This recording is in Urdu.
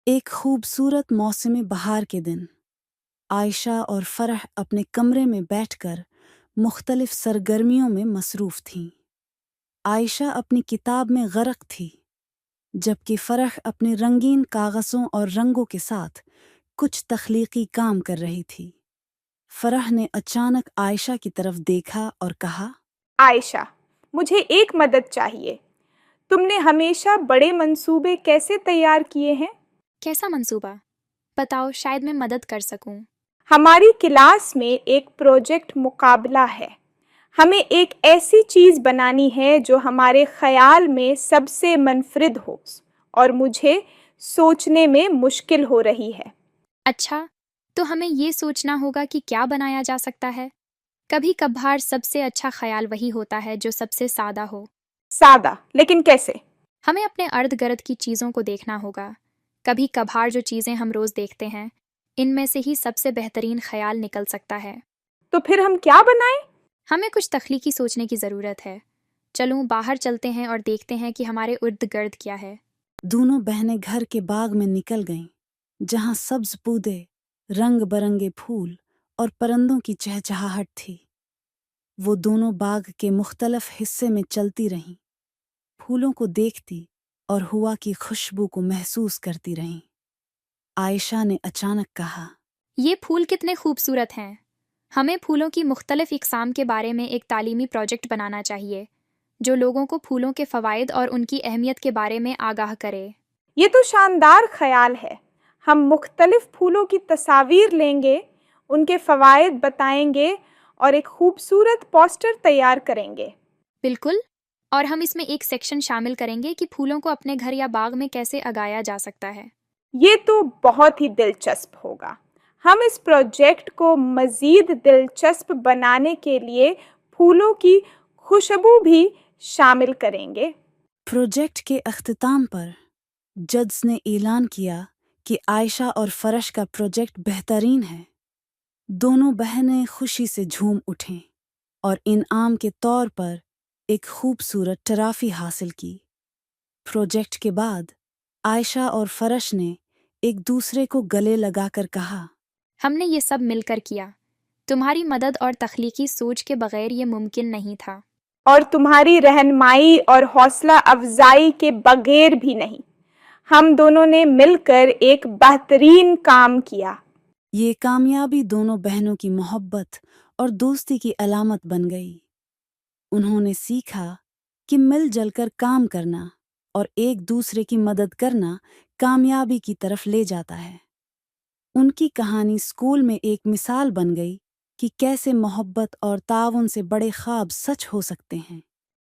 ایک خوبصورت موسم بہار کے دن عائشہ اور فرح اپنے کمرے میں بیٹھ کر مختلف سرگرمیوں میں مصروف تھیں۔ عائشہ اپنی کتاب میں غرق تھی، جبکہ فرح اپنے رنگین کاغذوں اور رنگوں کے ساتھ کچھ تخلیقی کام کر رہی تھی۔ فرح نے اچانک عائشہ کی طرف دیکھا اور کہا، عائشہ، مجھے ایک مدد چاہیے۔ تم نے ہمیشہ بڑے منصوبے کیسے تیار کیے ہیں؟ کیسا منصوبہ؟ بتاؤ، شاید میں مدد کر سکوں۔ ہماری کلاس میں ایک پروجیکٹ مقابلہ ہے۔ ہمیں ایک ایسی چیز بنانی ہے جو ہمارے خیال میں سب سے منفرد ہو اور مجھے سوچنے میں مشکل ہو رہی ہے۔ اچھا، تو ہمیں یہ سوچنا ہوگا کہ کیا بنایا جا سکتا ہے۔ کبھی کبھار سب سے اچھا خیال وہی ہوتا ہے جو سب سے سادہ ہو۔ سادہ، لیکن کیسے؟ ہمیں اپنے ارد گرد کی چیزوں کو دیکھنا ہوگا۔ کبھی کبھار جو چیزیں ہم روز دیکھتے ہیں، ان میں سے ہی سب سے بہترین خیال نکل سکتا ہے۔ تو پھر ہم کیا بنائیں؟ ہمیں کچھ تخلیقی سوچنے کی ضرورت ہے۔ چلوں باہر چلتے ہیں اور دیکھتے ہیں کہ ہمارے ارد گرد کیا ہے۔ دونوں بہنیں گھر کے باغ میں نکل گئیں، جہاں سبز پودے، رنگ برنگے پھول اور پرندوں کی چہچہاہٹ تھی۔ وہ دونوں باغ کے مختلف حصے میں چلتی رہیں، پھولوں کو دیکھتی اور ہوا کی خوشبو کو محسوس کرتی رہیں۔ عائشہ نے اچانک کہا، یہ پھول کتنے خوبصورت ہیں۔ ہمیں پھولوں کی مختلف اقسام کے بارے میں ایک تعلیمی پروجیکٹ بنانا چاہیے، جو لوگوں کو پھولوں کے فوائد اور ان کی اہمیت کے بارے میں آگاہ کرے۔ یہ تو شاندار خیال ہے۔ ہم مختلف پھولوں کی تصاویر لیں گے، ان کے فوائد بتائیں گے اور ایک خوبصورت پوسٹر تیار کریں گے۔ بالکل، اور ہم اس میں ایک سیکشن شامل کریں گے کہ پھولوں کو اپنے گھر یا باغ میں کیسے اگایا جا سکتا ہے۔ یہ تو بہت ہی دلچسپ ہوگا۔ ہم اس پروجیکٹ کو مزید دلچسپ بنانے کے لیے پھولوں کی خوشبو بھی شامل کریں گے۔ پروجیکٹ کے اختتام پر ججز نے اعلان کیا کہ عائشہ اور فرش کا پروجیکٹ بہترین ہے۔ دونوں بہنیں خوشی سے جھوم اٹھیں اور انعام کے طور پر ایک خوبصورت ٹرافی حاصل کی۔ پروجیکٹ کے بعد عائشہ اور فرش نے ایک دوسرے کو گلے لگا کر کہا، ہم نے یہ سب مل کر کیا۔ تمہاری مدد اور تخلیقی سوچ کے بغیر یہ ممکن نہیں تھا۔ اور تمہاری رہنمائی اور حوصلہ افزائی کے بغیر بھی نہیں۔ ہم دونوں نے مل کر ایک بہترین کام کیا۔ یہ کامیابی دونوں بہنوں کی محبت اور دوستی کی علامت بن گئی۔ انہوں نے سیکھا کہ مل جل کر کام کرنا اور ایک دوسرے کی مدد کرنا کامیابی کی طرف لے جاتا ہے۔ ان کی کہانی اسکول میں ایک مثال بن گئی کہ کیسے محبت اور تعاون سے بڑے خواب سچ ہو سکتے ہیں۔